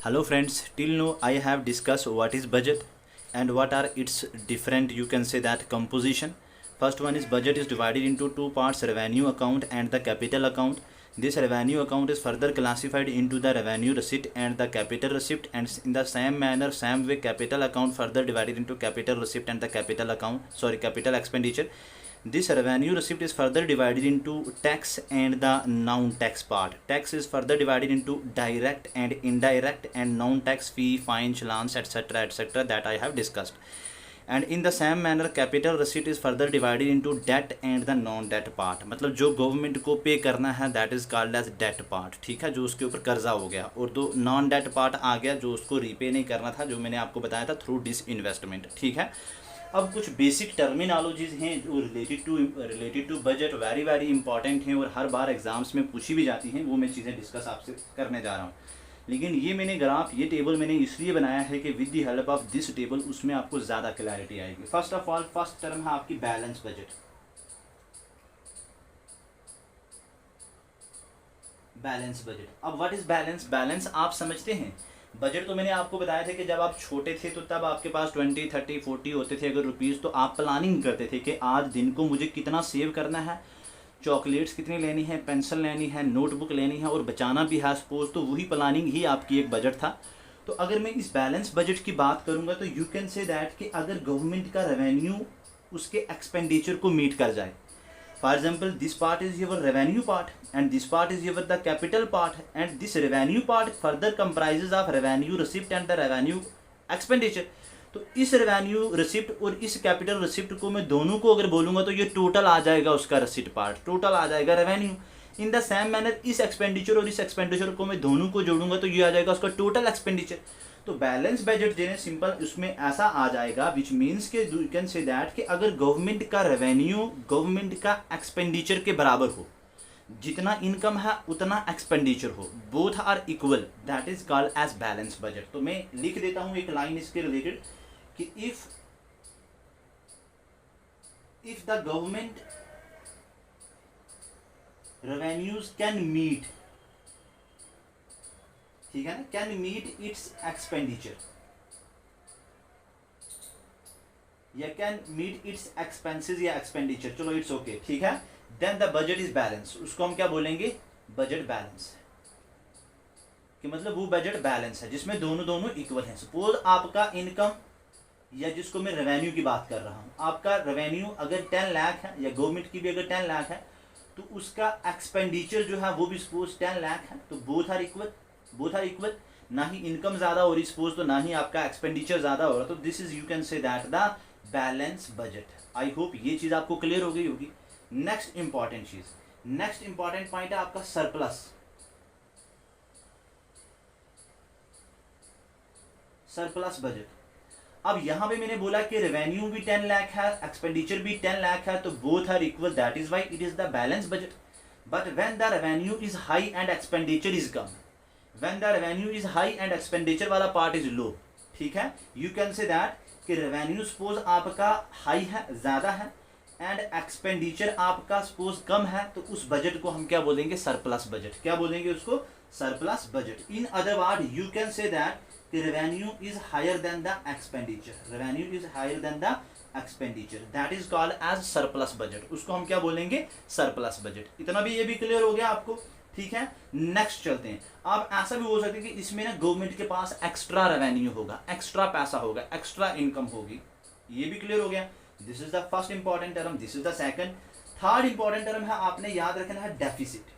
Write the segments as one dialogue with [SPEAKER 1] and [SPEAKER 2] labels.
[SPEAKER 1] Hello friends, till now I have discussed what is budget and what are its different, you can say that, composition. First one is budget is divided into two parts, revenue account and the capital account. This revenue account is further classified into the revenue receipt and the capital receipt, and in the same manner, same way, capital account further divided into capital receipt and the capital account, capital expenditure. This revenue receipt is further divided into tax and the non-tax part. Tax is further divided into direct and indirect and non-tax fee, fine, challans, etc. that I have discussed. And in the same manner, capital receipt is further divided into debt and the non-debt part. मतलब जो government को पे करना है that is called as debt part, ठीक है, जो उसके ऊपर कर्जा हो गया, और दो नॉन डेट पार्ट आ गया जो उसको रीपे नहीं करना था, जो मैंने आपको बताया था थ्रू डिसइन्वेस्टमेंट, ठीक है। अब कुछ बेसिक टर्मिनोलॉजीज हैं जो related to budget very important हैं और हर बार एग्जाम्स में पूछी भी जाती हैं, वो मैं चीज़ें डिस्कस आपसे करने जा रहा हूँ। लेकिन ये मैंने ग्राफ, ये टेबल मैंने इसलिए बनाया है कि with the help of this table उसमें आपको ज़्यादा क्लैरिटी आएगी। First of all, first term है आपकी बैलेंस बजट। बैलेंस बजट, अब व्हाट इज बैलेंस? बैलेंस आप समझते हैं, बजट तो मैंने आपको बताया था कि जब आप छोटे थे तो तब आपके पास 20, 30, 40 होते थे अगर रुपीज़, तो आप प्लानिंग करते थे कि आज दिन को मुझे कितना सेव करना है, चॉकलेट्स कितनी लेनी है, पेंसिल लेनी है, नोटबुक लेनी है और बचाना भी है सपोज, तो वही प्लानिंग ही आपकी एक बजट था। तो अगर मैं इस बैलेंस बजट की बात करूंगा तो यू कैन से दैट कि अगर गवर्नमेंट का रेवेन्यू उसके एक्सपेंडिचर को मीट कर जाए, for example this part is your revenue part and this part is your the capital part and this revenue part further comprises of revenue receipt and the revenue expenditure. तो इस revenue receipt और इस capital receipt को मैं दोनों को अगर बोलूंगा तो ये टोटल आ जाएगा, उसका रिसिप्ट पार्ट टोटल आ जाएगा revenue. In the same manner इस एक्सपेंडिचर और इस एक्सपेंडिचर को मैं दोनों को जोड़ूंगा तो ये आ जाएगा उसका टोटल एक्सपेंडिचर। तो बैलेंस बजट जो है सिंपल उसमें ऐसा आ जाएगा, विच मीन्स के यू कैन से दैट कि अगर गवर्नमेंट का रेवेन्यू गवर्नमेंट का एक्सपेंडिचर के बराबर हो, जितना इनकम है उतना एक्सपेंडिचर हो, both are equal, that is called as balance budget. तो मैं लिख देता हूं एक लाइन इसके रिलेटेड कि if the government revenues can meet, ठीक है ना, can meet its expenditure या can meet its expenses या expenditure, चलो इट्स ओके, ठीक है, then the budget is balance। उसको हम क्या बोलेंगे? बजट बैलेंस, कि मतलब वो बजट बैलेंस है जिसमें दोनों इक्वल हैं। सपोज आपका इनकम, या जिसको मैं रेवेन्यू की बात कर रहा हूँ, आपका रेवेन्यू अगर 10 लाख है या गवर्नमेंट की भी अगर 10 लाख है तो उसका एक्सपेंडिचर जो है वो भी सपोज 10 लाख है, तो बोथ आर इक्वल, ना ही इनकम ज़्यादा हो रही सपोज, तो ना ही आपका एक्सपेंडिचर ज़्यादा हो रहा, तो this is you can say that the balance budget. I hope ये चीज़ आपको क्लियर हो गई होगी। नेक्स्ट इंपॉर्टेंट चीज़, नेक्स्ट इंपॉर्टेंट पॉइंट है आपका सरप्लस बजट। अब यहां पे मैंने बोला कि रेवेन्यू भी 10 लाख है, एक्सपेंडिचर भी 10 लाख है, तो both are equal, that is why it is the balance budget. But when the revenue is high and expenditure is कम, when the revenue is high and expenditure वाला पार्ट इज लो, ठीक है, you can say that कि revenue suppose आपका high है, ज्यादा है, and expenditure आपका सपोज कम है, तो उस बजट को हम क्या बोलेंगे? Surplus budget. क्या बोलेंगे उसको? Surplus budget. In other word you can say that revenue is higher than the expenditure, revenue is higher than the expenditure, that is called as surplus budget। उसको हम क्या बोलेंगे? Surplus budget. इतना भी ये भी क्लियर हो गया आपको, ठीक है। नेक्स्ट चलते हैं। अब ऐसा भी हो सकता है कि इसमें ना गवर्नमेंट के पास एक्स्ट्रा रेवेन्यू होगा, एक्स्ट्रा पैसा होगा, एक्स्ट्रा इनकम होगी, ये भी क्लियर हो गया। This is the first important term, this is the second. Third important term है, आपने याद रखना है डेफिसिट।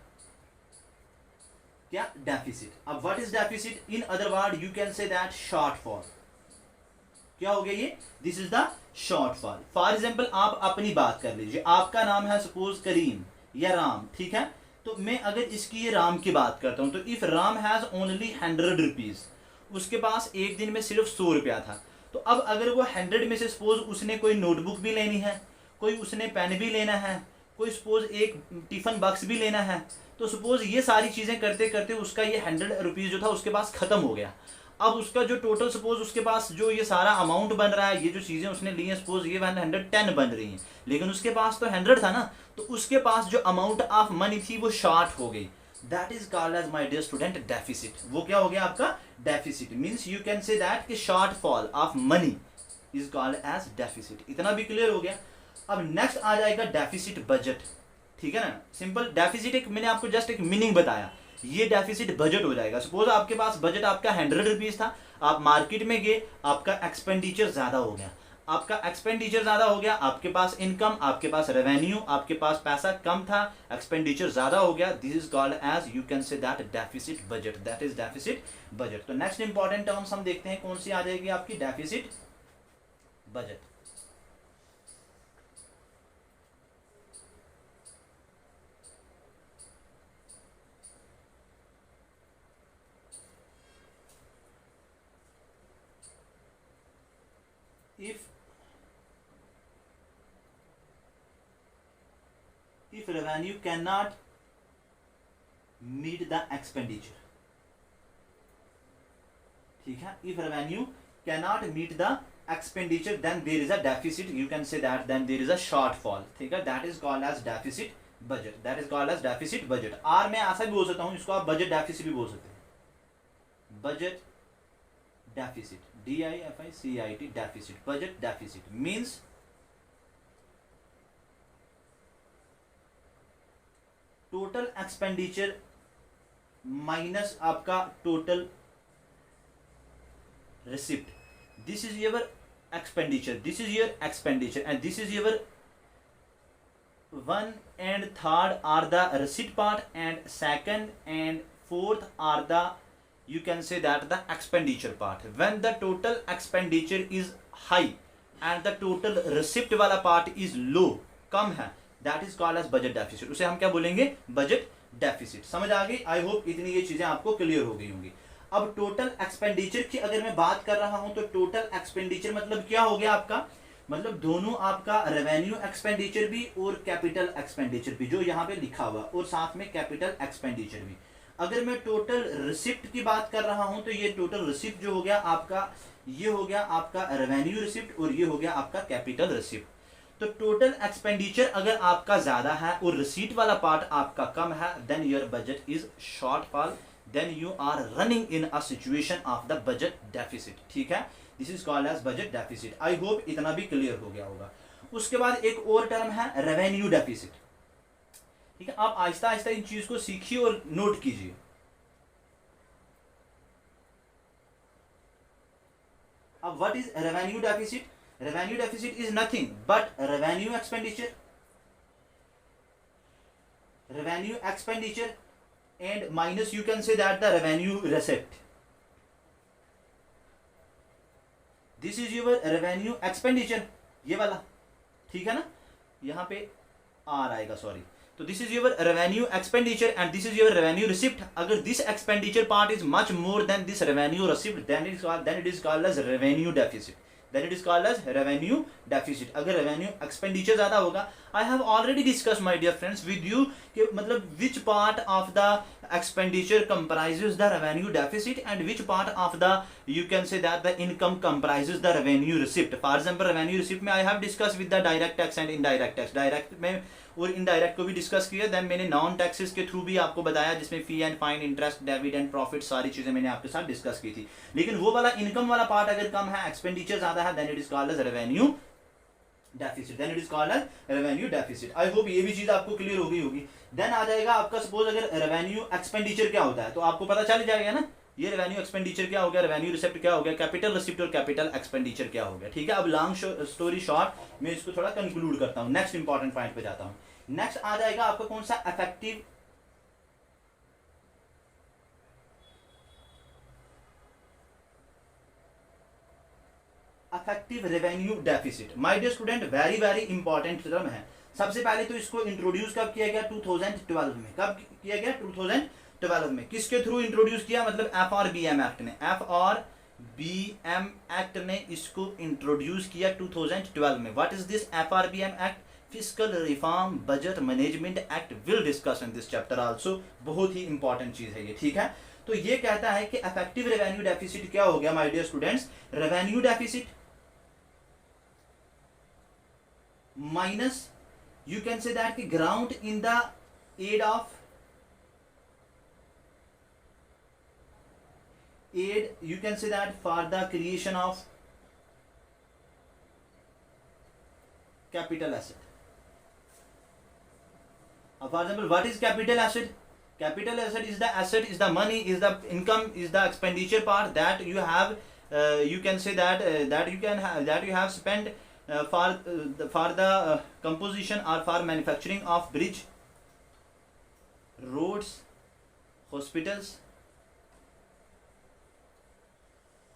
[SPEAKER 1] क्या? डेफिसिट। अब what is deficit? In other word you can say that shortfall. क्या हो गया ये? This is the shortfall. For example आप अपनी बात कर लीजिए, आपका नाम है सपोज करीम या राम, ठीक है, तो मैं अगर इसकी ये राम की बात करता हूं, तो if Ram has only 100 rupees, उसके पास एक दिन में सिर्फ 100 रुपया था, तो अब अगर वो 100 में से सपोज उसने कोई नोटबुक भी लेनी है, कोई उसने पेन भी लेना है, कोई सपोज एक टिफिन बॉक्स भी लेना है, तो सपोज ये सारी चीजें करते करते उसका ये 100 रुपीज जो था उसके पास खत्म हो गया। अब उसका जो टोटल सपोज उसके पास जो ये सारा अमाउंट बन रहा है, ये जो चीजें उसने ली हैं, सपोज ये 110 बन रही हैं, लेकिन उसके पास तो 100 था ना, तो उसके पास जो अमाउंट ऑफ मनी थी वो शॉर्ट हो गई। That is called as my dear student deficit. वो क्या हो गया आपका deficit, means you can say that कि shortfall of money is called as deficit. इतना भी क्लियर हो गया। अब नेक्स्ट आ जाएगा डेफिसिट बजट, ठीक है ना। सिंपल डेफिसिट एक मैंने आपको जस्ट एक मीनिंग बताया, ये डेफिसिट बजट हो जाएगा। सपोज आपके पास बजट आपका 100 रुपीज था, आप मार्केट में गए, आपका एक्सपेंडिचर ज्यादा हो गया, आपका एक्सपेंडिचर ज्यादा हो गया, आपके पास इनकम, आपके पास रेवेन्यू, आपके पास पैसा कम था, एक्सपेंडिचर ज्यादा हो गया, this is called as you can say that deficit budget, that is deficit budget. तो नेक्स्ट इंपॉर्टेंट टर्म्स हम देखते हैं कौन सी आ जाएगी आपकी deficit budget. if revenue cannot meet the expenditure, ठीक है, if revenue cannot meet the expenditure then there is a deficit, you can say that then there is a shortfall, ठीक है, that is called as deficit budget, that is called as deficit budget। आर मैं ऐसा भी बोल सकता हूं, इसको आप बजट डेफिसिट भी बोल सकते हैं, budget deficit, DIFICIT deficit, budget deficit means total expenditure minus आपका total receipt, this is your expenditure, this is your expenditure and this is your 1 and 3rd are the receipt part and 2nd and 4th are the you can say that the expenditure part। when the total expenditure is high and the total receipt वाला part is low, कम है, that is called as budget deficit, उसे हम क्या बोलेंगे budget deficit. समझ आ गई? I hope इतनी ये चीजें आपको क्लियर हो गई होंगी। अब टोटल एक्सपेंडिचर की अगर मैं बात कर रहा हूं तो टोटल एक्सपेंडिचर मतलब क्या हो गया आपका, मतलब दोनों आपका रेवेन्यू एक्सपेंडिचर भी और कैपिटल एक्सपेंडिचर भी जो यहाँ पे लिखा हुआ और साथ में कैपिटल एक्सपेंडिचर भी। अगर मैं टोटल रिसिप्ट की बात कर रहा हूं तो ये टोटल रिसिप्ट जो हो गया आपका, ये हो गया आपका रेवेन्यू रिसिप्ट और ये हो गया आपका कैपिटल रिसिप्ट। तो टोटल एक्सपेंडिचर अगर आपका ज्यादा है और रिसीट वाला पार्ट आपका कम है, then your budget is shortfall, then you are running in a situation of the budget deficit, ठीक है, this is called as budget deficit. I hope इतना भी क्लियर हो गया होगा। उसके बाद एक और टर्म है रेवेन्यू डेफिसिट, ठीक है, आप आहिस्ता आहिस्ता इन चीज को सीखिए और नोट कीजिए। अब what is revenue deficit? Revenue deficit is nothing but revenue expenditure, revenue expenditure and minus you can say that the revenue receipt, this is your revenue expenditure, ये वाला, ठीक है ना, यहां पे आर आएगा, सॉरी। तो this is your revenue expenditure and this is your revenue receipt. अगर this expenditure part is much more than this revenue receipt then it is called as revenue deficit, then it is called as revenue deficit। अगर revenue expenditure ज्यादा होगा, I have already discussed my dear friends with you कि मतलब which part of the expenditure comprises the revenue deficit and which part of the you can say that the income comprises the revenue receipt। for example revenue receipt में I have discussed with the direct tax and indirect tax, direct में और indirect को भी discuss किया, then मैंने non taxes के through भी आपको बताया जिसमें fee and fine, interest, dividend, profit, सारी चीजें मैंने आपके साथ डिस्कस की थी। लेकिन वो वाला इनकम वाला पार्ट अगर कम है, एक्सपेंडिचर ज्यादा है, then it is called as revenue deficit, then it is called as revenue deficit. I hope ये भी चीज आपको क्लियर हो गई होगी। देन आ जाएगा आपका सपोज अगर रेवेन्यू एक्सपेंडिचर क्या होता है तो आपको पता चल जाएगा ना, ये रेवेन्यू एक्सपेंडिचर क्या हो गया, रेवेन्यू रिसिप्ट क्या हो गया, कैपिटल रिसिप्ट और कैपिटल एक्सपेंडिचर क्या हो गया, ठीक है। अब लॉन्ग स्टोरी शॉर्ट मैं इसको थोड़ा कंक्लूड करता हूँ, नेक्स्ट इंपॉर्टेंट पॉइंट पे जाता हूँ। नेक्स्ट आ जाएगा आपका कौन सा, effective effective revenue deficit. My dear student very very important term है। सबसे पहले तो इसको इंट्रोड्यूस कब किया गया, 2012 में। कब किया गया, 2012 में। किसके थ्रू इंट्रोड्यूस किया, मतलब FRBM एक्ट ने, FRBM एक्ट ने इसको इंट्रोड्यूस किया 2012 में। What is this FRBM act? Fiscal reform budget management act, will discuss in this chapter also. बहुत ही इंपॉर्टेंट चीज है ये, ठीक है। तो ये कहता है कि इफेक्टिव रेवेन्यू डेफिसिट क्या हो गया my dear students, revenue deficit minus you can say that कि ground in the aid of aid, you can say that, for the creation of capital asset. For example, what is capital asset? Capital asset is the money, is the income, is the expenditure part that you have, you can say that that you have spent for the composition or for manufacturing of bridge, roads, hospitals,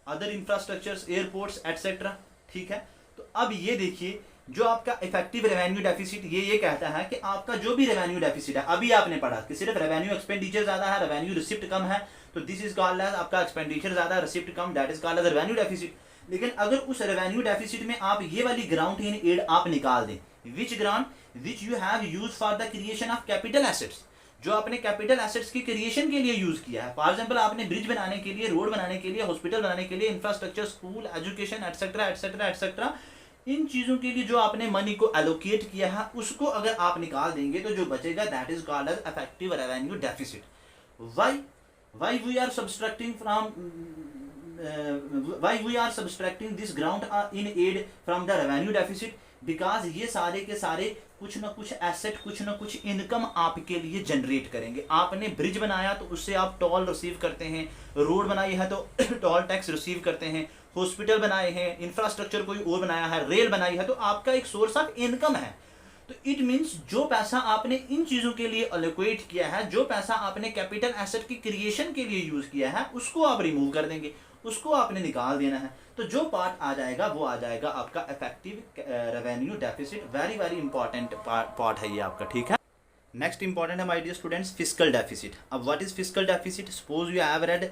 [SPEAKER 1] other infrastructures, airports etcetera. ठीक है, तो अब ये देखिए जो आपका effective revenue deficit ये कहता है कि आपका जो भी रेवेन्यू डेफिसिट है, अभी आपने पढ़ा कि सिर्फ रेवेन्यू एक्सपेंडिचर ज्यादा है, रेवेन्यू रिसिप्ट कम है, तो दिस इज कॉल्ड एज आपका एक्सपेंडिचर ज्यादा, रिसिप्ट कम, that is called as revenue deficit. लेकिन अगर उस रेवेन्यू डेफिसिट में आप ये वाली ग्राउंड इन एड आप निकाल दें, which ground, which you have use for the creation of capital assets, जो आपने कैपिटल एसेट्स की क्रिएशन के लिए यूज किया है। फॉर एग्जांपल आपने ब्रिज बनाने के लिए, रोड बनाने के लिए, हॉस्पिटल बनाने के लिए, infrastructure, school, education etcetera etcetera etcetera, इन चीजों के लिए जो आपने मनी को एलोकेट किया है, उसको अगर आप निकाल देंगे तो जो बचेगा that is called as effective revenue deficit. Why we are subtracting from why we are subtracting this ground in aid from the revenue deficit, because ये सारे के सारे कुछ ना कुछ एसेट, कुछ ना कुछ इनकम आपके लिए जनरेट करेंगे। आपने ब्रिज बनाया तो उससे आप टोल रिसीव करते हैं, रोड बनाई है तो टोल टैक्स रिसीव करते हैं, हॉस्पिटल बनाए हैं, इंफ्रास्ट्रक्चर कोई और बनाया है, रेल बनाई है, तो आपका एक सोर्स ऑफ इनकम है। तो इट मीन्स जो पैसा आपने इन चीजों के लिए अलोकेट किया है, जो पैसा आपने कैपिटल एसेट की क्रिएशन के लिए यूज किया है, उसको आप रिमूव कर देंगे, उसको आपने निकाल देना है। तो जो पार्ट आ जाएगा वो आ जाएगा आपका effective revenue deficit. Very very important part है ये आपका। ठीक है, नेक्स्ट इंपॉर्टेंट है my dear students fiscal deficit. अब what is fiscal deficit? Suppose you have read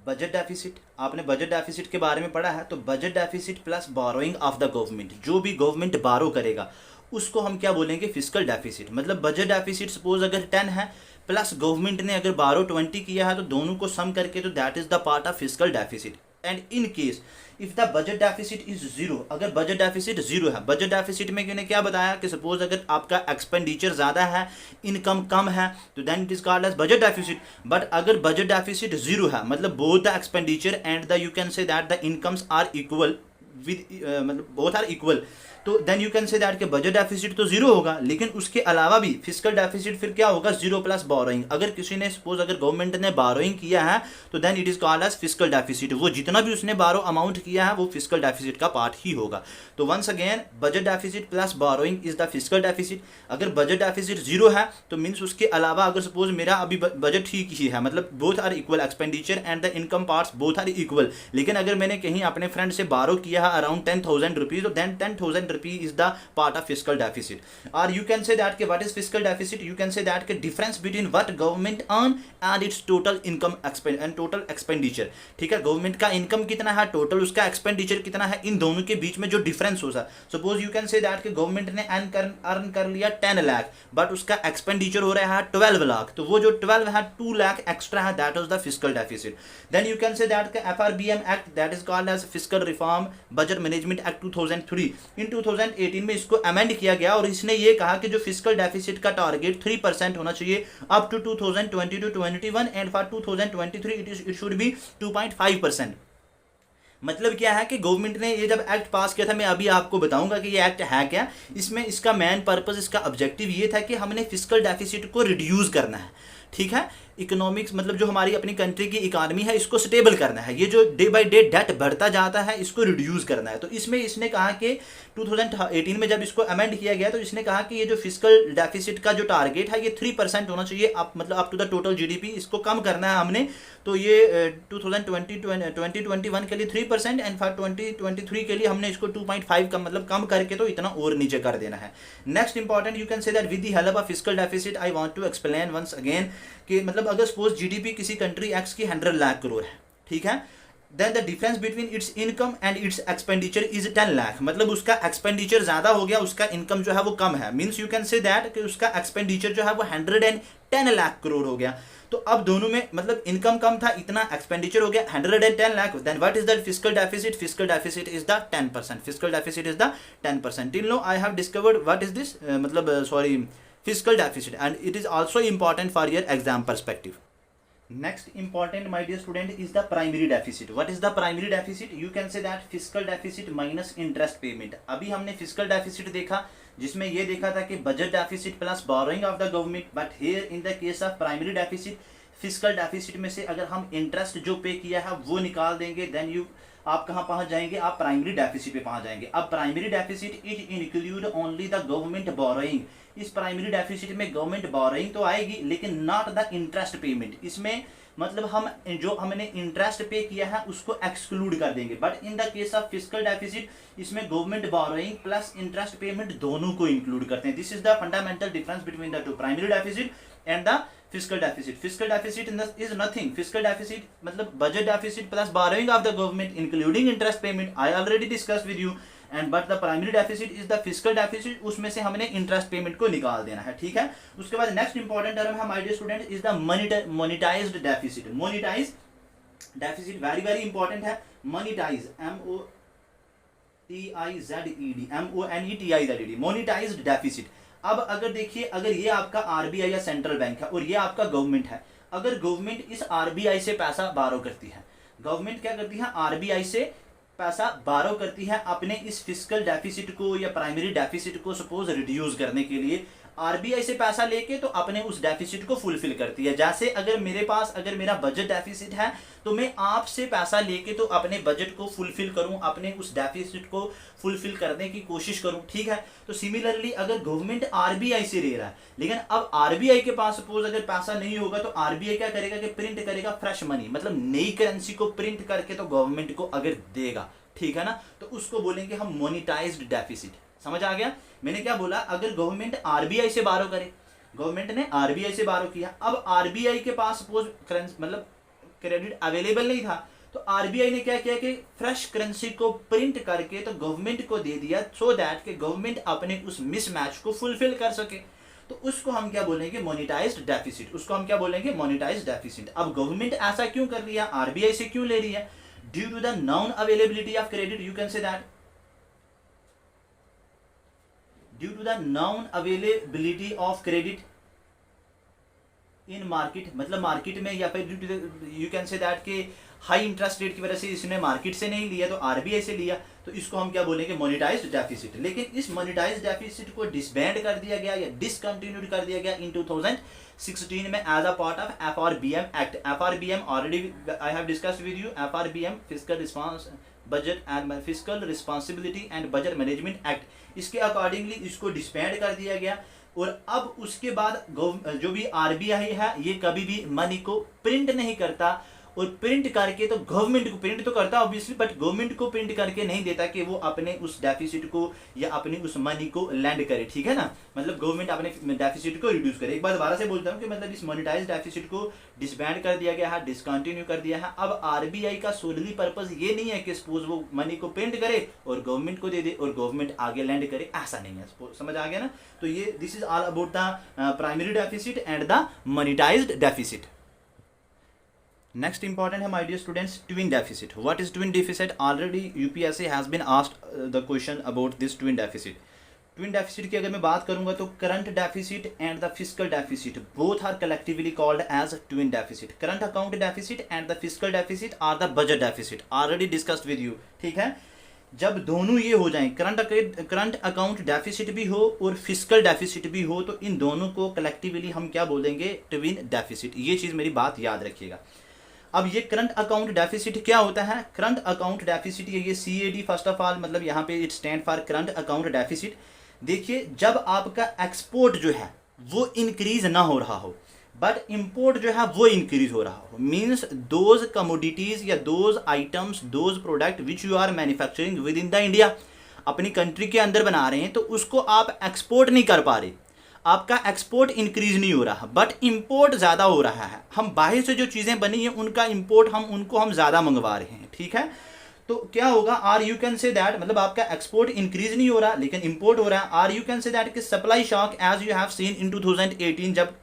[SPEAKER 1] budget deficit, आपने बजट डेफिसिट के बारे में पढ़ा है। तो budget deficit plus borrowing of the government, जो भी गवर्नमेंट बारो करेगा उसको हम क्या बोलेंगे? Fiscal deficit. मतलब बजट डेफिसिट सपोज अगर 10 है प्लस गवर्नमेंट ने अगर बारो 20 किया है, तो दोनों को सम करके तो that is the part of fiscal deficit. And in case if the budget deficit is zero, अगर बजट डेफिसिट जीरो है, बजट डेफिसिट में मैंने क्या बताया कि सपोज अगर आपका एक्सपेंडिचर ज्यादा है, इनकम कम है, तो then it is called as budget deficit. But अगर बजट डेफिसिट जीरो है, मतलब both the expenditure and the you can say that the incomes are equal with, मतलब बोथ आर इक्वल, तो then you can say that के budget deficit तो zero होगा, लेकिन उसके अलावा भी फिस्कल डेफिसिट फिर क्या होगा? Zero plus borrowing. अगर किसी ने सपोज अगर गवर्नमेंट ने बोरोइंग किया है, तो then it is called as fiscal deficit. वो जितना भी उसने बारो अमाउंट किया है वो फिस्कल डेफिसिट का पार्ट ही होगा। तो once again budget deficit plus borrowing is the fiscal deficit. अगर बजट डेफिसिट जीरो है तो मीन्स उसके अलावा अगर सपोज मेरा अभी बजट ठीक ही है, मतलब both are equal, expenditure and the income parts both are equal, लेकिन अगर मैंने कहीं अपने फ्रेंड से बारो किया है अराउंड 10,000 रुपीज, तो then 10,000 rupees is the part of fiscal deficit. Or you can say that what is fiscal deficit? You can say that difference between what government earn and its total income and total expenditure. ठीक है, government का income कितना है, total उसका expenditure कितना है, इन दोनों के बीच में जो डिफरेंस होगा। Suppose you can say that कि गवर्नमेंट ने अर्न कर लिया 10 लाख, बट उसका एक्सपेंडिचर हो रहा है 12 लाख, तो वो जो 12 है 2 लाख एक्स्ट्रा है, that was the fiscal deficit. Then you can say that FRBM act, that is called as fiscal reform budget management act 2003। In 2018 में इसको अमेंड किया गया और इसने ये कहा कि जो फिस्कल डेफिसिट का टारगेट 3% होना चाहिए up to 2020-21 and for 2023 it should be 2.5%। मतलब क्या है कि गवर्नमेंट ने ये जब एक्ट पास किया था, मैं अभी आपको बताऊंगा कि ये एक्ट है क्या। इसमें इसका मेन पर्पस, इसका ऑब्जेक्टिव ये था कि हमने फिस्कल डेफिसिट को रिड्यूस करना है। ठीक है, इकोनॉमिक्स मतलब जो हमारी अपनी कंट्री की इकोनॉमी है इसको स्टेबल करना है, ये जो डे बाय डे डेट बढ़ता जाता है इसको रिड्यूस करना है। तो इसमें इसने कहा कि 2018 में जब इसको अमेंड किया गया तो इसने कहा कि ये जो फिस्कल डेफिसिट का जो टारगेट है ये 3% होना चाहिए, मतलब up to the total GDP, इसको कम करना है हमने। तो ये 2021 के लिए 3% एंड फॉर 2023 के लिए हमने इसको 2.5 का मतलब कम करके तो इतना और नीचे कर देना है। Next important you can say that with the help of fiscal deficit I want to explain once again कि मतलब अगर सपोज जीडीपी किसी कंट्री एक्स की 100 लाख करोड़ है, ठीक है, then the difference between its income and its expenditure is 10 lakh, मतलब उसका एक्सपेंडिचर ज्यादा हो गया, उसका इनकम जो है वो कम है। Means you can say that कि उसका एक्सपेंडिचर जो है वो 110 लाख करोड़ हो गया। तो अब दोनों में मतलब इनकम कम था, इतना एक्सपेंडिचर हो गया 110 lakh. Then what is the fiscal deficit? Fiscal deficit is the 10%। Fiscal deficit is the 10%। Till now I have discovered what is this, मतलब sorry, fiscal deficit, and it is also important for your exam perspective. Next important, my dear student, is the primary deficit. What is the primary deficit? You can say that fiscal deficit minus interest payment. अभी हमने fiscal deficit देखा जिसमें ये देखा था कि budget deficit plus borrowing of the government. But here in the case of primary deficit, fiscal deficit में से अगर हम interest जो पे किया है वो निकाल देंगे, then आप कहाँ पहुँच जाएंगे? आप प्राइमरी डेफिसिट पे पहुँच जाएंगे. अब primary deficit it include only the government borrowing. इस प्राइमरी डेफिसिट में गवर्नमेंट बोरोइंग तो आएगी लेकिन नॉट द इंटरेस्ट पेमेंट. इसमें मतलब हम जो हमने इंटरेस्ट पे किया है उसको एक्सक्लूड कर देंगे. But in the case of fiscal deficit इसमें government borrowing plus interest payment दोनों को इंक्लूड करते हैं. This is the fundamental difference between the two, primary deficit and the fiscal deficit. Fiscal deficit is nothing. Fiscal deficit मतलब budget deficit plus borrowing of the government including interest payment. I already discussed with you. And but the primary deficit is the fiscal deficit. उसमें से हमने interest payment को निकाल देना है. ठीक है. उसके बाद next important term है my dear student is the monetized deficit. Monetized deficit very very important है. Monetize monetized monetized deficit. अब अगर देखिए, अगर ये आपका आरबीआई या सेंट्रल बैंक है और ये आपका गवर्नमेंट है, अगर गवर्नमेंट इस आरबीआई से पैसा बारो करती है, गवर्नमेंट क्या करती है? आरबीआई से पैसा बारो करती है अपने इस फिस्कल डेफिसिट को या प्राइमरी डेफिसिट को सपोज रिड्यूस करने के लिए. आरबीआई से पैसा लेके तो अपने उस डेफिसिट को फुलफिल करती है. जैसे अगर मेरे पास अगर मेरा बजट डेफिसिट है तो मैं आपसे पैसा लेके तो अपने बजट को फुलफिल करूं, अपने उस डेफिसिट को फुलफिल करने की कोशिश करूं. ठीक है. तो सिमिलरली अगर गवर्नमेंट आरबीआई से ले रहा है लेकिन अब आरबीआई के पास सपोज अगर पैसा नहीं होगा तो आरबीआई क्या करेगा कि प्रिंट करेगा फ्रेश मनी, मतलब नई करेंसी को प्रिंट करके तो गवर्नमेंट को अगर देगा. ठीक है ना. तो उसको बोलेंगे हम मोनिटाइज्ड डेफिसिट. समझ आ गया मैंने क्या बोला? अगर गवर्नमेंट आरबीआई से बारो करे, गवर्नमेंट ने आरबीआई से बारो किया, अब आरबीआई के पास सपोज मतलब क्रेडिट अवेलेबल नहीं था तो आरबीआई ने क्या किया कि फ्रेश करेंसी को प्रिंट करके तो गवर्नमेंट को दे दिया सो दैट कि गवर्नमेंट अपने उस मिसमैच को फुलफिल कर सके. तो उसको हम क्या बोलेंगे? Monetised deficit. उसको हम क्या बोलेंगे? Monetised deficit. अब गवर्नमेंट ऐसा क्यों कर रही है? आरबीआई से क्यों ले रही है? Due to the non availability of credit. You can say that due to the non availability of credit in market, मतलब मार्केट में, या फिर due to you can say that के हाई इंटरेस्ट रेट की वजह से इसने मार्केट से नहीं लिया तो आरबीआई से लिया. तो इसको हम क्या बोलेंगे? Monetised deficit. लेकिन इस मोनेटाइज्ड डेफिसिट को डिसबैंड कर दिया गया या डिसकंटिन्यूड कर दिया गया इन 2016 में as a part of FRBM act. FRBM already I have discussed with you. FRBM fiscal response budget and fiscal responsibility and budget management act. इसके अकॉर्डिंगली इसको डिसबैंड कर दिया गया. और अब उसके बाद जो भी आरबीआई है ये कभी भी मनी को प्रिंट नहीं करता, और प्रिंट करके तो गवर्नमेंट को प्रिंट तो करता ऑब्वियसली, बट गवर्नमेंट को प्रिंट करके नहीं देता कि वो अपने उस डेफिसिट को या अपनी उस मनी को लैंड करे. ठीक है ना. मतलब गवर्नमेंट अपने डेफिसिट को रिड्यूस करे. एक बार दोबारा से बोलता हूँ कि मतलब इस मोनेटाइज्ड डेफिसिट को डिसबैंड कर दिया गया है, डिसकंटिन्यू कर दिया है. अब आरबीआई का सोलली पर्पज ये नहीं है कि सपोज वो मनी को प्रिंट करे और गवर्नमेंट को दे दे और गवर्नमेंट आगे लैंड करे, ऐसा नहीं है. समझ आ गया ना. तो ये this is all about the primary deficit and the monetised deficit. Next important है my dear students, twin deficit. What is twin deficit? Already UPSC has been asked the question about this twin deficit. Twin deficit की अगर मैं बात करूंगा तो current deficit and the fiscal deficit both are collectively called as twin deficit. Current account deficit and the fiscal deficit are the budget deficit. Already discussed with you. ठीक है. जब दोनों ये हो जाएं, करंट अकाउंट डेफिसिट भी हो और फिस्कल डेफिसिट भी हो, तो इन दोनों को कलेक्टिवली हम क्या बोलेंगे? Twin deficit. ये चीज़ मेरी बात याद रखिएगा. अब ये करंट अकाउंट डेफिसिट क्या होता है? करंट अकाउंट डेफिसिट ये CAD फर्स्ट ऑफ ऑल, मतलब यहाँ पे it stand for current account deficit. देखिए, जब आपका एक्सपोर्ट जो है वो इंक्रीज ना हो रहा हो बट इंपोर्ट जो है वो इंक्रीज हो रहा हो, मीन्स दोज कमोडिटीज या those items, those product which you are manufacturing with in the India, अपनी कंट्री के अंदर बना रहे हैं, तो उसको आप एक्सपोर्ट नहीं कर पा रहे, आपका एक्सपोर्ट इंक्रीज नहीं हो रहा बट इंपोर्ट ज़्यादा हो रहा है. हम बाहर से जो चीज़ें बनी हैं उनका इंपोर्ट हम ज़्यादा मंगवा रहे हैं. ठीक है. तो क्या होगा? Or you can say that, मतलब आपका एक्सपोर्ट इंक्रीज नहीं हो रहा लेकिन इंपोर्ट हो रहा है. Or you can say that कि supply shock as you have seen in 2018 जब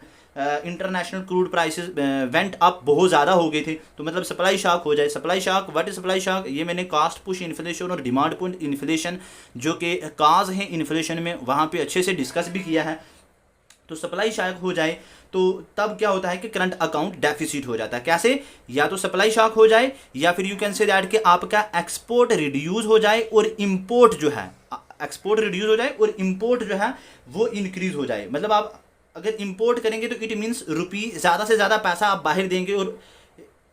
[SPEAKER 1] international crude prices went up, बहुत ज़्यादा हो गए थे, तो मतलब सप्लाई शॉक हो जाए. Supply shock, what is supply shock? ये मैंने कास्ट पुश इन्फ्लेशन और डिमांड पुश इन्फ्लेशन जो कि काज हैं इन्फ्लेशन में, वहाँ पे अच्छे से डिस्कस भी किया है. तो सप्लाई शॉक हो जाए तो तब क्या होता है कि करंट अकाउंट डेफिसिट हो जाता है। कैसे? या तो सप्लाई शॉक हो जाए या फिर यू कैन से दैट कि आपका एक्सपोर्ट रिड्यूस हो जाए और इंपोर्ट जो है, एक्सपोर्ट रिड्यूस हो जाए और इंपोर्ट जो है वो इंक्रीज हो जाए। मतलब आप अगर इंपोर्ट करेंगे तो इट मीन्स रुपी ज़्यादा से ज़्यादा पैसा आप बाहर देंगे और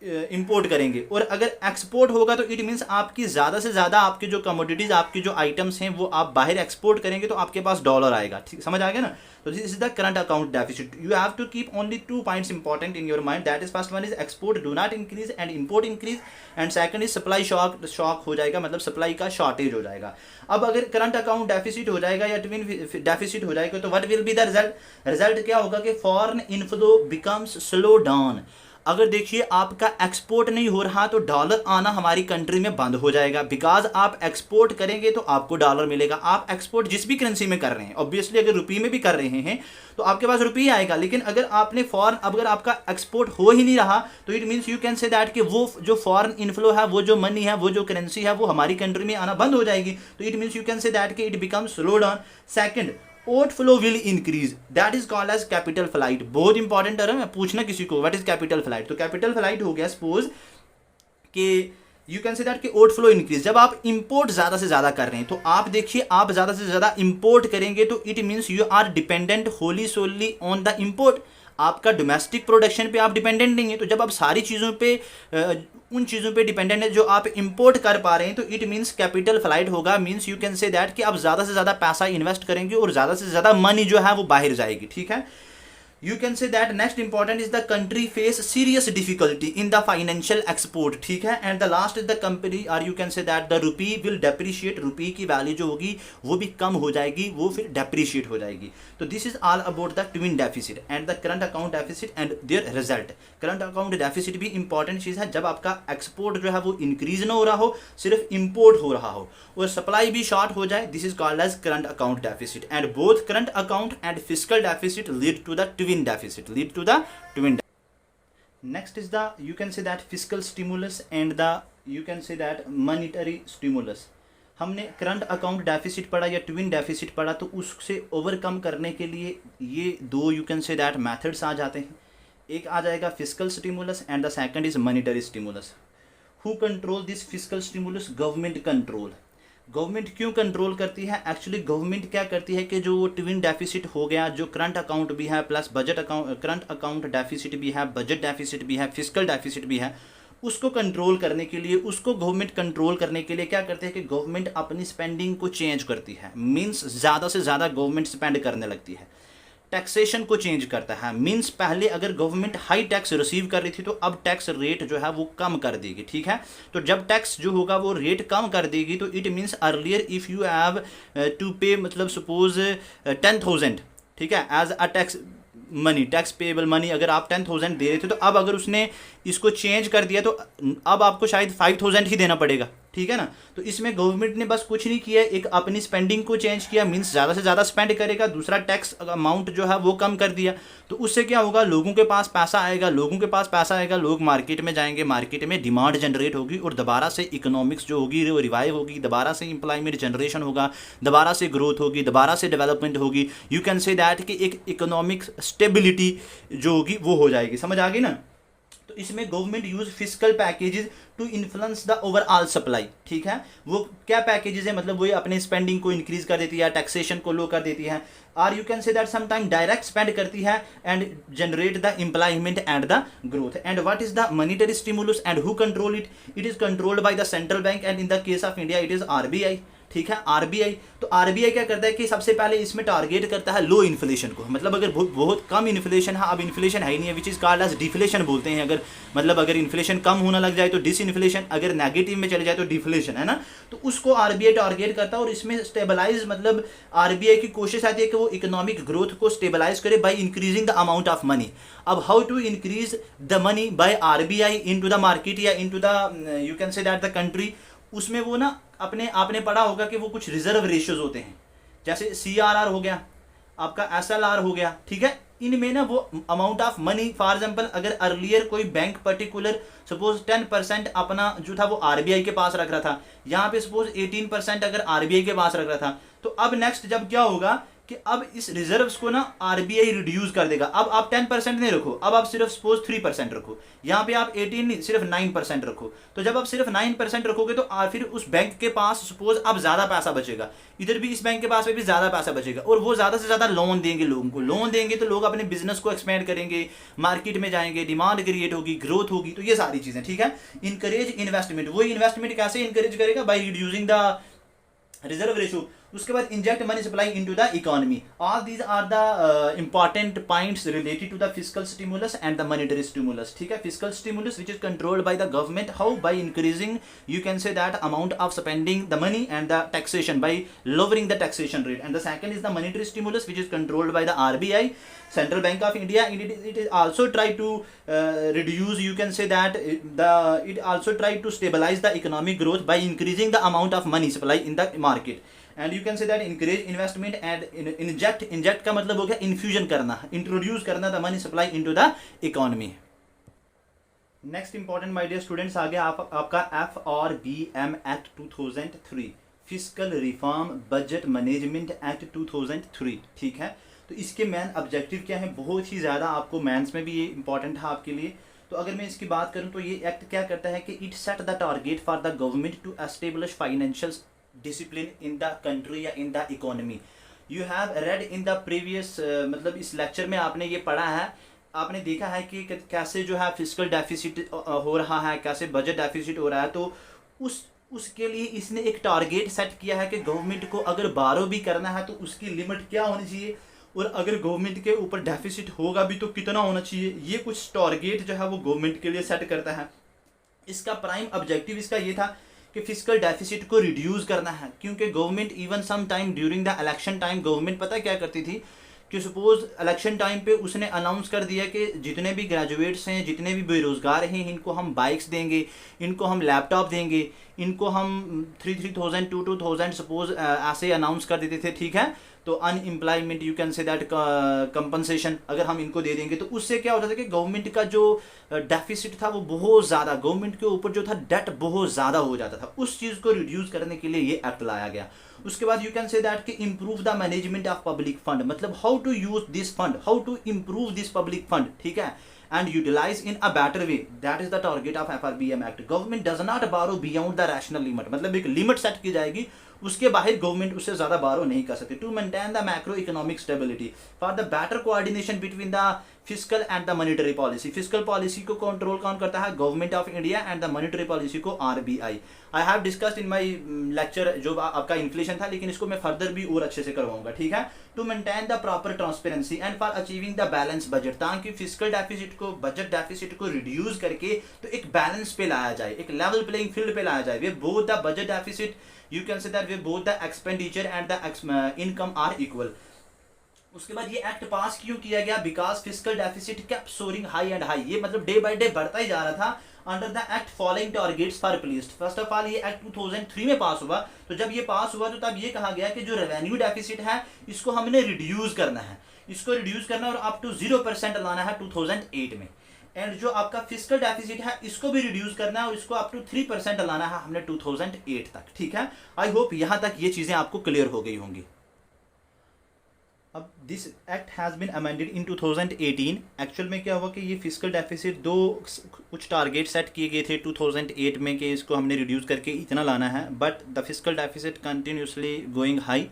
[SPEAKER 1] इंपोर्ट करेंगे, और अगर एक्सपोर्ट होगा तो इट मीन्स आपकी ज़्यादा से ज़्यादा आपके जो कमोडिटीज़, आपकी जो आइटम्स हैं वो आप बाहर एक्सपोर्ट करेंगे तो आपके पास डॉलर आएगा। ठीक, समझ आ गया ना? तो this is the current account deficit. You have to keep only 2 points important in your mind, that is first one is export do not increase and import increase, and second is supply shock हो जाएगा, मतलब supply का shortage हो जाएगा। अब अगर current account deficit हो जाएगा या ट्विन डेफिसिट हो जाएगा तो what will be the result? Result क्या होगा कि foreign inflow becomes slow down. अगर देखिए आपका एक्सपोर्ट नहीं हो रहा तो डॉलर आना हमारी कंट्री में बंद हो जाएगा, बिकॉज आप एक्सपोर्ट करेंगे तो आपको डॉलर मिलेगा। आप एक्सपोर्ट जिस भी करेंसी में कर रहे हैं, ऑब्वियसली अगर रुपये में भी कर रहे हैं तो आपके पास रुपये आएगा, लेकिन अगर आपने फॉरेन, अगर आपका एक्सपोर्ट हो ही नहीं रहा तो it means you can say that कि वो जो फॉरेन इनफ्लो है, वो जो मनी है, वो जो करेंसी है, वो हमारी कंट्री में आना बंद हो जाएगी। तो it means you can say that कि it becomes slow down. Second, outflow will increase, that is called as capital flight। बहुत इंपॉर्टेंट टर्म है, पूछना किसी को व्हाट इज कैपिटल फ्लाइट। तो कैपिटल फ्लाइट हो गया सपोज कि यू कैन से दैट कि आउटफ्लो इंक्रीज। जब आप इंपोर्ट ज़्यादा से ज़्यादा कर रहे हैं तो आप देखिए आप ज़्यादा से ज़्यादा इंपोर्ट करेंगे तो it means you are dependent wholly solely on the import. आपका डोमेस्टिक प्रोडक्शन पे आप डिपेंडेंट नहीं है। तो जब आप सारी चीज़ों पे उन चीज़ों पे डिपेंडेंट है जो आप इंपोर्ट कर पा रहे हैं तो इट मीन्स कैपिटल फ्लाइट होगा। Means you can say that कि आप ज़्यादा से ज़्यादा पैसा इन्वेस्ट करेंगे और ज़्यादा से ज़्यादा मनी जो है वो बाहर जाएगी। ठीक है, you can say that next important is the country face serious difficulty in the financial export. ठीक है, and the last is the company or you can say that the rupee will depreciate. Rupee की value जो होगी वो भी कम हो जाएगी, वो फिर डेप्रिशिएट हो जाएगी। तो this is all about the twin deficit and the current account deficit and there result. Current account deficit भी इंपॉर्टेंट चीज़ है जब आपका एक्सपोर्ट जो है वो इंक्रीज ना हो रहा हो, सिर्फ इंपोर्ट हो रहा हो और सप्लाई भी शॉर्ट हो जाए। This is called as current account deficit and both current account and fiscal deficit lead to the twin deficit, lead to the twin. Next is the you can say that fiscal stimulus and the you can say that monetary stimulus। हमने current account deficit पढ़ा या twin deficit पढ़ा तो उससे overcome करने के लिए ये दो you can say that methods आ जाते हैं। एक आ जाएगा fiscal stimulus and the second is monetary stimulus. Who control this fiscal stimulus? Government control. Government क्यों कंट्रोल करती है? एक्चुअली गवर्नमेंट क्या करती है कि जो ट्विन डेफिसिट हो गया, जो करंट अकाउंट भी है plus budget account, current account deficit भी है, बजट डेफिसिट भी है, फिस्कल डेफिसिट भी है, उसको कंट्रोल करने के लिए, उसको गवर्नमेंट कंट्रोल करने के लिए क्या करते हैं कि गवर्नमेंट अपनी स्पेंडिंग को चेंज करती है। मीन्स ज़्यादा से ज़्यादा गवर्नमेंट स्पेंड करने लगती है। टैक्सेशन को चेंज करता है। मीन्स पहले अगर गवर्नमेंट हाई टैक्स रिसीव कर रही थी तो अब टैक्स रेट जो है वो कम कर देगी। ठीक है, तो जब टैक्स जो होगा वो रेट कम कर देगी तो it means earlier if you have to pay मतलब सपोज 10,000, ठीक है, as a tax money, tax payable money अगर आप 10,000 दे रहे थे तो अब अगर उसने इसको चेंज कर दिया तो अब आपको शायद 5,000 ही देना पड़ेगा। ठीक है ना, तो इसमें गवर्नमेंट ने बस कुछ नहीं किया, एक अपनी स्पेंडिंग को चेंज किया। मीन्स ज़्यादा से ज़्यादा स्पेंड करेगा, दूसरा टैक्स अमाउंट जो है वो कम कर दिया। तो उससे क्या होगा, लोगों के पास पैसा आएगा, लोगों के पास पैसा आएगा, लोग मार्केट में जाएंगे, मार्केट में डिमांड जनरेट होगी और दोबारा से इकोनॉमिक्स जो होगी वो रिवाइव होगी, दोबारा से एम्प्लॉयमेंट जनरेशन होगा, दोबारा से ग्रोथ होगी, दोबारा से डेवलपमेंट होगी। यू कैन से दैट कि एक इकोनॉमिक स्टेबिलिटी जो होगी वो हो जाएगी। समझ आ गई ना? तो इसमें government use fiscal packages to influence the overall supply. ठीक है, वो क्या पैकेजेस है, मतलब वो अपने स्पेंडिंग को इंक्रीज कर देती है, टैक्सेशन को लो कर देती है, और you can say that sometime direct spend करती है and generate the employment and the growth. And what is the monetary stimulus and who control it? It is controlled by the central bank and in the case of India it is RBI. ठीक है, RBI. तो RBI क्या करता है कि सबसे पहले इसमें टारगेट करता है लो इन्फ्लेशन को, मतलब अगर बहुत कम इन्फ्लेशन है, अब इन्फ्लेशन है ही नहीं है, which is called as deflation बोलते हैं। अगर मतलब अगर इन्फ्लेशन कम होना लग जाए तो डिसइन्फ्लेशन, अगर नेगेटिव में चले जाए तो डिफ्लेशन, है ना। तो उसको आरबीआई टारगेट करता है और इसमें स्टेबलाइज, मतलब आरबीआई की कोशिश आती है कि वो इकोनॉमिक ग्रोथ को स्टेबलाइज करे by increasing the amount of money. अब how to increase the money by RBI into the market या into the you can say that the country? उसमें वो ना आपने पढ़ा होगा कि वो कुछ रिजर्व रेशियोज होते हैं, जैसे सीआरआर हो गया, आपका एसएलआर हो गया। ठीक है, इनमें ना वो amount of money, for example अगर अर्लियर कोई बैंक पर्टिकुलर सपोज 10% अपना जो था वो आरबीआई के पास रख रहा था, यहाँ पे सपोज 18% अगर आरबीआई के पास रख रहा था, तो अब नेक्स्ट जब क्या होगा कि अब इस रिजर्व्स को ना आरबीआई रिड्यूस कर देगा। अब आप 10% नहीं रखो, अब आप सिर्फ सपोज 3% रखो, यहाँ पे आप 18 नहीं सिर्फ 9% रखो। तो जब आप सिर्फ 9% रखोगे तो फिर उस बैंक के पास सपोज अब ज़्यादा पैसा बचेगा, इधर भी इस बैंक के पास भी ज़्यादा पैसा बचेगा, और वो ज़्यादा से ज़्यादा लोन देंगे लोगों को। लोन देंगे तो लोग अपने बिजनेस को एक्सपेंड करेंगे, मार्केट में जाएंगे, डिमांड क्रिएट होगी, ग्रोथ होगी। तो ये सारी चीज़ें, ठीक है। इंकरेज इन्वेस्टमेंट, वही इन्वेस्टमेंट कैसे इंकरेज करेगा? By reducing the reserve ratio. उसके बाद inject money supply into the economy. All these are the important points related to the fiscal stimulus and the monetary stimulus, ठीक है। Fiscal stimulus which is controlled by the government, how? By increasing you can say that amount of spending the money and the taxation, by lowering the taxation rate. And the second is the monetary stimulus which is controlled by the RBI, Central Bank of India. It is also try to reduce, you can say that it also try to stabilize the economic growth by increasing the amount of money supply in the market. And you can say that encourage investment and inject का मतलब हो गया infusion करना, introduce करना the money supply into the economy. Next important my dear students आ गया आपका FRBM Act 2003, Fiscal Reform Budget Management Act 2003, ठीक है। तो इसके मेन ऑब्जेक्टिव क्या है? बहुत ही ज़्यादा आपको मेंस में भी ये इंपॉर्टेंट है आपके लिए। तो अगर मैं इसकी बात करूं तो ये एक्ट क्या करता है कि it set the target for the government to establish financial discipline in the country या in the economy. You have read in the previous, मतलब इस लेक्चर में आपने ये पढ़ा है, आपने देखा है कि कैसे जो है फिस्कल डेफिसिट हो रहा है, कैसे बजट डेफिसिट हो रहा है। तो उसके लिए इसने एक टारगेट सेट किया है कि गवर्नमेंट को अगर बारो भी करना है तो उसकी लिमिट क्या होनी चाहिए, और अगर गवर्नमेंट के ऊपर डेफिसिट होगा भी तो कितना होना चाहिए। ये कुछ टारगेट जो है वो गवर्नमेंट के लिए सेट करता है। इसका प्राइम ऑब्जेक्टिव इसका ये था कि फिस्कल डेफिसिट को रिड्यूस करना है, क्योंकि government even some time during the election time government पता क्या करती थी कि सपोज इलेक्शन टाइम पे उसने अनाउंस कर दिया कि जितने भी ग्रेजुएट्स हैं, जितने भी बेरोज़गार हैं, इनको हम बाइक्स देंगे, इनको हम लैपटॉप देंगे, इनको हम 3,000 2,000 सपोज ऐसे अनाउंस कर देते थे, ठीक है। तो unemployment you can say that compensation अगर हम इनको दे देंगे तो उससे क्या होता था कि गवर्नमेंट का जो डेफिसिट था वो बहुत ज़्यादा, गवर्नमेंट के ऊपर जो था डेट बहुत ज़्यादा हो जाता था। उस चीज़ को रिड्यूस करने के लिए ये एक्ट लाया गया। उसके बाद यू कैन से दैट कि improve the management of public fund, मतलब how to use this fund, how to improve this public fund, ठीक है, and utilize in a better way. That is the target of FRBM Act. Government does not borrow beyond the rational limit. मतलब एक limit set की जाएगी, उसके बाहर government उससे ज़्यादा बारो नहीं कर सकती। To maintain the macro economic stability for the better coordination between the fiscal and the monetary policy. Fiscal policy को कंट्रोल कौन करता है? Government of India, and the monetary policy को RBI. I have discussed in my lecture जो आपका inflation था, लेकिन इसको मैं फर्दर भी और अच्छे से करवाऊंगा, ठीक है। To maintain the proper transparency and for achieving the balance budget, ताकि फिस्कल डेफिसिट को, बजट डेफिसिट को रिड्यूस करके तो एक बैलेंस पे लाया जाए, एक लेवल प्लेइंग फील्ड पे लाया जाए। We both the budget deficit you can say that we both the expenditure and the income are equal. उसके बाद ये एक्ट पास क्यों किया गया? Because fiscal deficit kept soaring high and high, ये मतलब डे बाय डे बढ़ता ही जा रहा था। Under the act following targets for placed. First of all ये एक्ट 2003 में पास हुआ, तो जब ये पास हुआ तो तब ये कहा गया कि जो रेवेन्यू डेफिसिट है इसको हमने रिड्यूस करना है, इसको रिड्यूस करना और अप टू 0% लाना है 2008 में। एंड जो आपका फिस्कल डेफिसिट है इसको भी रिड्यूस करना है और इसको अप टू 3% लाना है हमने 2008 तक, ठीक है। आई होप यहां तक ये चीजें आपको क्लियर हो गई होंगी। अब this act has been amended in 2018। Actual में क्या हुआ कि ये फिस्कल डेफिसिट कुछ टारगेट सेट किए गए थे 2008 में कि इसको हमने रिड्यूस करके इतना लाना है, but the fiscal deficit continuously going high.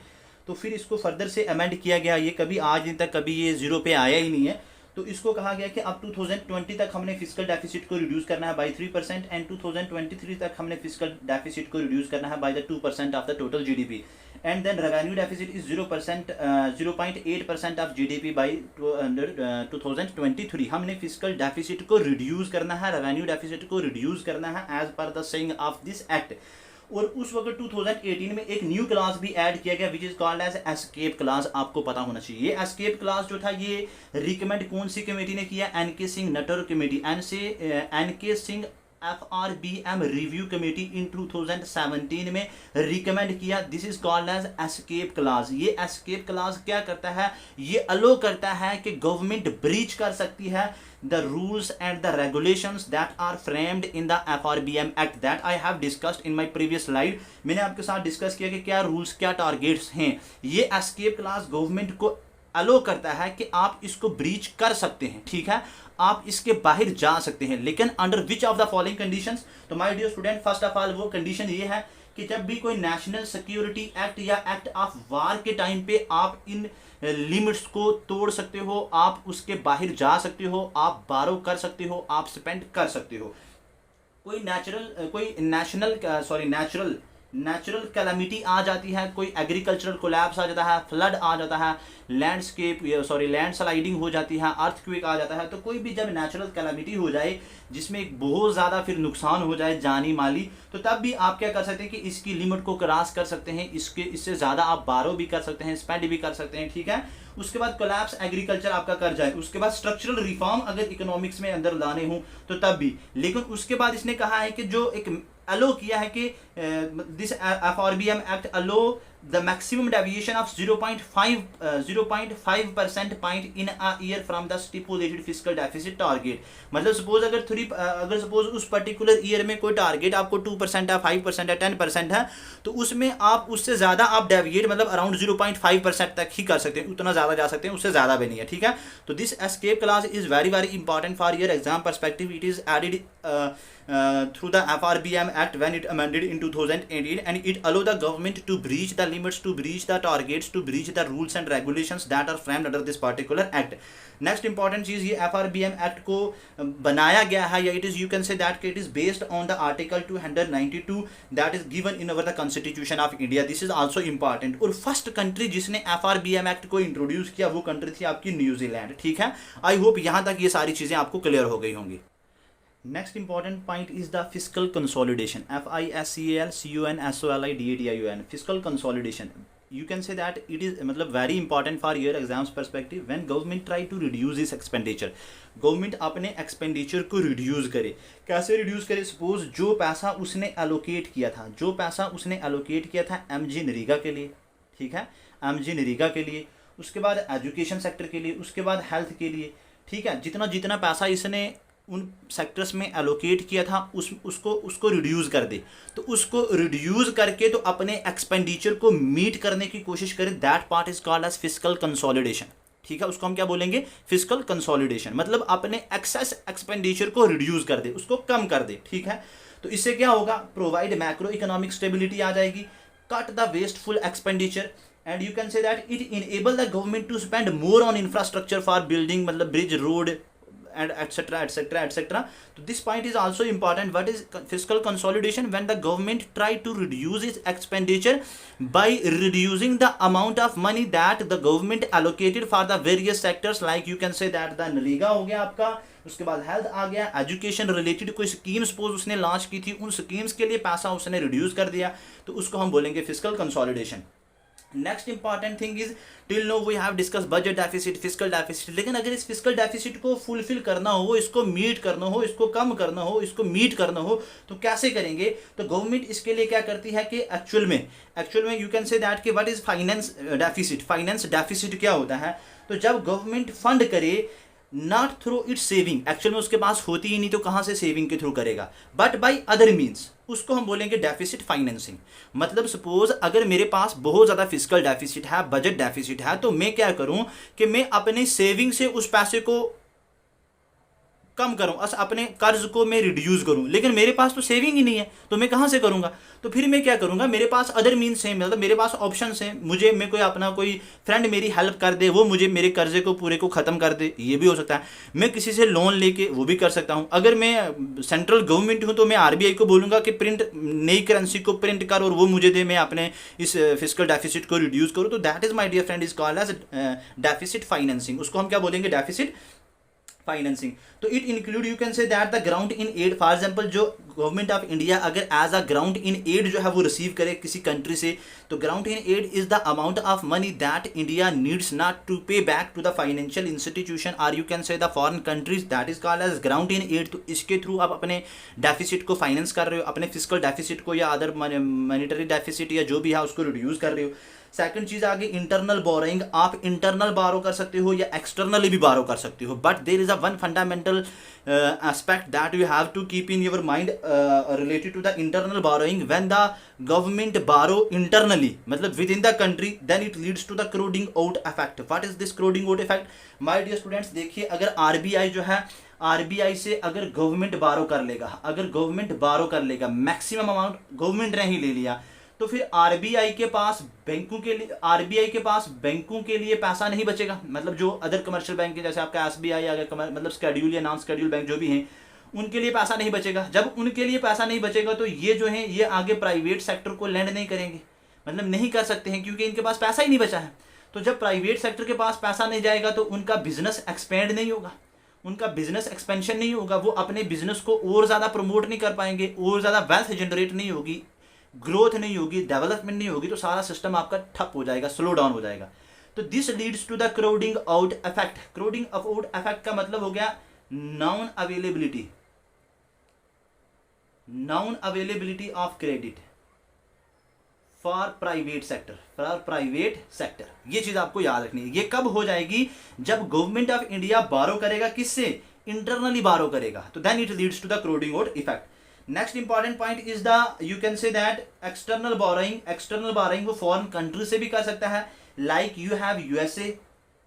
[SPEAKER 1] तो फिर इसको फर्दर से अमेंड किया गया, ये कभी आज दिन तक कभी ये 0 पे आया ही नहीं है। तो इसको कहा गया कि अब 2020 तक हमने फिस्कल डेफिसिट को रिड्यूस करना है बाय 3% एंड 2023 तक हमने फिस्कल डेफिसिट को रिड्यूस करना है by the 2% of the total GDP. And then revenue deficit is 0.8% of GDP by 2023। हमने फिस्कल डेफिसिट को रिड्यूस करना है, रेवेन्यू डेफिसिट को रिड्यूस करना है as per the saying of this act. और उस वक्त 2018 में एक न्यू क्लास भी ऐड किया गया which is called as escape clause. आपको पता होना चाहिए ये एस्केप क्लास जो था ये रिकमेंड कौन सी कमेटी ने किया? NK Singh Natwar committee, NK Singh FRBM review committee in 2017 में रिकमेंड किया, this is called as escape clause. ये एस्केप क्लाज क्या करता है, ये अलो करता है कि गवर्नमेंट ब्रीच कर सकती है the rules and the regulations that are framed in the FRBM Act that I have discussed in my previous slide। मैंने आपके साथ डिस्कस किया कि क्या रूल्स क्या टारगेट्स हैं। ये एस्केप क्लास गवर्नमेंट को अलो करता है कि आप इसको ब्रीच कर सकते हैं, ठीक है, आप इसके बाहर जा सकते हैं, लेकिन under which of the following conditions. तो my dear student, first of all वो कंडीशन ये है कि जब भी कोई नेशनल सिक्योरिटी एक्ट या एक्ट ऑफ वार के टाइम पे आप इन लिमिट्स को तोड़ सकते हो, आप उसके बाहर जा सकते हो, आप बारो कर सकते हो, आप स्पेंड कर सकते हो। कोई नेचुरल कैलामिटी आ जाती है, कोई एग्रीकल्चरल कोलैप्स आ जाता है, फ्लड आ जाता है, लैंड स्लाइडिंग हो जाती है, अर्थक्वेक आ जाता है, तो कोई भी जब नेचुरल कैलामिटी हो जाए जिसमें बहुत ज़्यादा फिर नुकसान हो जाए जानी माली, तो तब भी आप क्या कर सकते हैं कि इसकी लिमिट को क्रॉस कर सकते हैं, इससे ज़्यादा आप बारो भी कर सकते हैं, स्पेंड भी कर सकते हैं, ठीक है। उसके बाद कोलैप्स एग्रीकल्चर आपका कर जाए, उसके बाद स्ट्रक्चरल रिफॉर्म अगर इकोनॉमिक्स में अंदर लाने हो तो तब भी। लेकिन उसके बाद इसने कहा है कि जो एक अलो किया है कि this FRBM act aloe the maximum deviation of 0.5 percent point in a year from the stipulated fiscal deficit target. मतलब सपोज अगर सपोज उस पर्टिकुलर ईयर में कोई टारगेट आपको 2% है, 5% है, 10% है, तो उसमें आप उससे ज़्यादा आप डेविएट मतलब अराउंड 0.5% तक ही कर सकते हैं, उतना ज़्यादा जा सकते हैं, उससे ज़्यादा भी नहीं है, ठीक है। तो this escape class is very very important for your exam perspective. It is added through the FRBM Act when it amended in 2018, and it allow the government to breach the limits, to breach the targets, to breach the rules and regulations that are framed under this particular act। Next important चीज़, ये FRBM act को बनाया गया है, या it is you can say that it is based on the article 292 that is given in our the constitution of India. This is also important. और first country जिसने FRBM act को introduce किया वो कंट्री थी आपकी New Zealand, ठीक है। I hope यहाँ तक ये सारी चीज़ें आपको क्लियर हो गई होंगी। Next important point is the fiscal consolidation, FISCAL fiscal consolidation. You can say that it is मतलब very important for your exams perspective when government try to reduce this expenditure। Government अपने expenditure को reduce करे, कैसे reduce करे। Suppose जो पैसा उसने allocate किया था MG नरेगा के लिए, ठीक है, MG नरेगा के लिए, उसके बाद एजुकेशन सेक्टर के लिए, उसके बाद हेल्थ के लिए, ठीक है, जितना पैसा इसने उन सेक्टर्स में एलोकेट किया था उसको रिड्यूस कर दे। तो उसको रिड्यूस करके तो अपने एक्सपेंडिचर को मीट करने की कोशिश करे, that part is called as fiscal consolidation, ठीक है। उसको हम क्या बोलेंगे, फिस्कल कंसोलिडेशन, मतलब अपने एक्सेस एक्सपेंडिचर को रिड्यूस कर दे, उसको कम कर दे, ठीक है। तो इससे क्या होगा, प्रोवाइड मैक्रो इकोनॉमिक स्टेबिलिटी आ जाएगी, cut the wasteful expenditure, and you can say that it enable the government to spend more on infrastructure for building, मतलब bridge, road and etc. So this point is also important. What is fiscal consolidation? When the government try to reduce its expenditure by reducing the amount of money that the government allocated for the various sectors, like you can say that the NREGA हो गया आपका, उसके बाद health आ गया, education related कोई scheme suppose उसने launch की थी, उन स्कीम्स के लिए पैसा उसने रिड्यूस कर दिया, तो उसको हम बोलेंगे fiscal consolidation. Next important thing is till now we have discuss budget deficit, fiscal deficit. लेकिन अगर इस फिस्कल डेफिसिट को फुलफिल करना हो, इसको मीट करना हो, इसको कम करना हो, इसको मीट करना हो, तो कैसे करेंगे। तो गवर्नमेंट इसके लिए क्या करती है कि एक्चुअल में यू कैन से दैट कि what is finance deficit. Finance deficit क्या होता है, तो जब गवर्नमेंट फंड करे not through it's saving, actual में उसके पास होती ही नहीं तो कहाँ से सेविंग के थ्रू करेगा, बट बाय अदर मीन्स, उसको हम बोलेंगे डेफिसिट फाइनेंसिंग। मतलब सपोज अगर मेरे पास बहुत ज़्यादा फिस्कल डेफिसिट है, बजट डेफिसिट है, तो मैं क्या करूं कि मैं अपने सेविंग से उस पैसे को कम करूं, अपने कर्ज को मैं रिड्यूस करूं, लेकिन मेरे पास तो सेविंग ही नहीं है, तो मैं कहां से करूंगा। तो फिर मैं क्या करूंगा, मेरे पास अदर मीन्स हैं, मतलब मेरे पास ऑप्शंस हैं, मैं कोई फ्रेंड मेरी हेल्प कर दे, वो मुझे मेरे कर्जे को पूरे को ख़त्म कर दे, ये भी हो सकता है। मैं किसी से लोन लेके वो भी कर सकता हूँ। अगर मैं सेंट्रल गवर्नमेंट हूँ तो मैं RBI को बोलूँगा कि नई करेंसी को प्रिंट कर और वो मुझे दे, मैं अपने इस फिस्कल डेफिसिट को रिड्यूस करूँ। तो that is my dear friend is called as deficit financing. उसको हम क्या बोलेंगे, डेफिसिट फाइनेंसिंग। तो it include you can say that the grant in aid, for example जो गवर्नमेंट ऑफ इंडिया अगर as a grant in aid जो है वो रिसीव करे किसी कंट्री से, तो grant in aid is the amount of money that India needs not to pay back to the financial institution और you can say the foreign countries, that is called as grant in aid. तो इसके through आप अपने deficit को finance कर रहे हो, अपने फिजिकल डेफिसिट को या अदर मॉनेटरी डेफिसिट या जो भी है उसको रिड्यूस कर रहे हो। सेकंड चीज आगे इंटरनल बोरोइंग, आप इंटरनल बारो कर सकते हो या एक्सटर्नली भी बारो कर सकते हो, but there is a one fundamental aspect that you have to keep in your mind related to the internal borrowing. When the government borrow internally मतलब with in the country, then it leads to the crowding out effect. What is this crowding out effect? My dear students, देखिए अगर RBI जो है, RBI से अगर government बारो कर लेगा, अगर गवर्नमेंट बारो कर लेगा, मैक्सिमम अमाउंट गवर्नमेंट ने ही ले लिया, तो फिर आरबीआई के पास बैंकों के लिए, आरबीआई के पास बैंकों के लिए पैसा नहीं बचेगा। मतलब जो अदर कमर्शियल बैंक है जैसे आपका एसबीआई अगर मतलब स्केड्यूल या नॉन स्केड्यूल बैंक जो भी हैं, उनके लिए पैसा नहीं बचेगा। जब उनके लिए पैसा नहीं बचेगा तो ये जो है ये आगे प्राइवेट सेक्टर को लैंड नहीं करेंगे, मतलब नहीं कर सकते हैं क्योंकि इनके पास पैसा ही नहीं बचा है। तो जब प्राइवेट सेक्टर के पास पैसा नहीं जाएगा तो उनका बिजनेस एक्सपेंड नहीं होगा, उनका बिजनेस एक्सपेंशन नहीं होगा, वो अपने बिजनेस को और ज़्यादा प्रमोट नहीं कर पाएंगे, और ज़्यादा वेल्थ जनरेट नहीं होगी, ग्रोथ नहीं होगी, डेवलपमेंट नहीं होगी, तो सारा सिस्टम आपका ठप हो जाएगा, स्लो डाउन हो जाएगा। तो this leads to the crowding out effect. Crowding out effect का मतलब हो गया non availability, non availability of credit for private sector, for private sector. ये चीज आपको याद रखनी है। ये कब हो जाएगी? जब गवर्नमेंट ऑफ इंडिया बारो करेगा, किससे? इंटरनली बारो करेगा, तो then it leads to the crowding out effect. Next important point is the you can say that external borrowing. External borrowing वो फॉरेन कंट्री से भी कर सकता है, लाइक यू हैव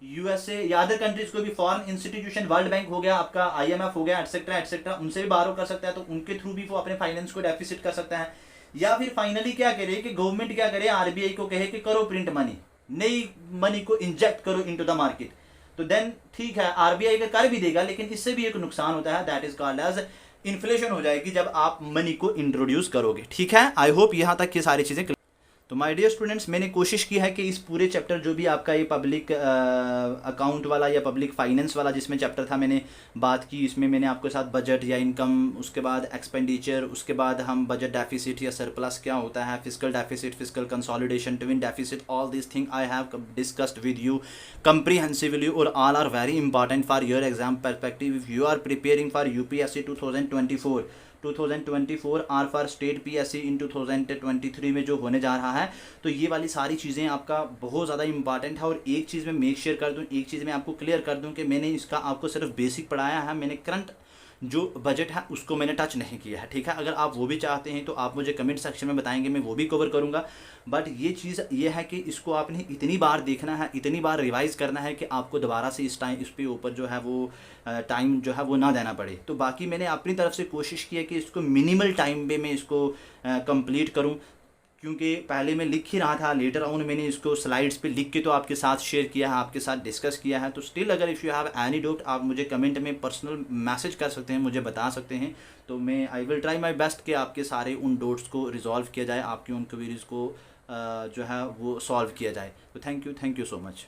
[SPEAKER 1] यूएसए या अदर कंट्रीज को भी फॉरेन इंस्टीट्यूशन, वर्ल्ड बैंक हो गया आपका, आईएमएफ हो गया, एटसेट्रा एटसेट्रा, उनसे भी बारो कर सकता है, तो उनके थ्रू भी वो अपने फाइनेंस को डेफिसिट कर सकता है। या फिर फाइनली क्या करे कि गवर्नमेंट क्या करे, आरबीआई को कहे कि करो प्रिंट मनी, नई मनी को इंजेक्ट करो इनटू द मार्केट, तो देन ठीक है आरबीआई का कर भी देगा, लेकिन इससे भी एक नुकसान होता है, that is called as inflation हो जाएगी जब आप मनी को इंट्रोड्यूस करोगे। ठीक है, आई होप यहां तक ये सारी चीजें। तो माय डियर स्टूडेंट्स, मैंने कोशिश की है कि इस पूरे चैप्टर जो भी आपका ये पब्लिक अकाउंट वाला या पब्लिक फाइनेंस वाला जिसमें चैप्टर था मैंने बात की, इसमें मैंने आपके साथ बजट या इनकम, उसके बाद एक्सपेंडिचर, उसके बाद हम बजट डेफिसिट या सरप्लस क्या होता है, physical deficit, physical consolidation, twin deficit, all this thing I have discussed with you comprehensively और all are very important for your exam perspective if you are preparing for UPSC 2024 और for state PSC इन 2023 में जो होने जा रहा है। तो ये वाली सारी चीज़ें आपका बहुत ज़्यादा इंपॉर्टेंट है। और एक चीज़ मैं मेक शेयर कर दूं, एक चीज़ मैं आपको क्लियर कर दूं कि मैंने इसका आपको सिर्फ बेसिक पढ़ाया है, मैंने करंट जो बजट है उसको मैंने टच नहीं किया है। ठीक है, अगर आप वो भी चाहते हैं तो आप मुझे कमेंट सेक्शन में बताएंगे, मैं वो भी कवर करूँगा। बट ये चीज़ ये है कि इसको आपने इतनी बार देखना है, इतनी बार रिवाइज करना है कि आपको दोबारा से इस पे ऊपर जो है वो टाइम जो है वो ना देना पड़े। तो बाकी मैंने अपनी तरफ से कोशिश की है कि इसको मिनिमल टाइम में मैं इसको कंप्लीट करूं, क्योंकि पहले मैं लिख ही रहा था, लेटर ऑन मैंने इसको स्लाइड्स पे लिख के तो आपके साथ शेयर किया है, आपके साथ डिस्कस किया है। तो स्टिल अगर if you have any doubt आप मुझे कमेंट में पर्सनल मैसेज कर सकते हैं, मुझे बता सकते हैं। तो मैं I will try my best कि आपके सारे उन डाउट्स को रिजॉल्व किया जाए, आपकी उन क्वेरीज को जो है वो सॉल्व किया जाए। तो थैंक यू सो मच।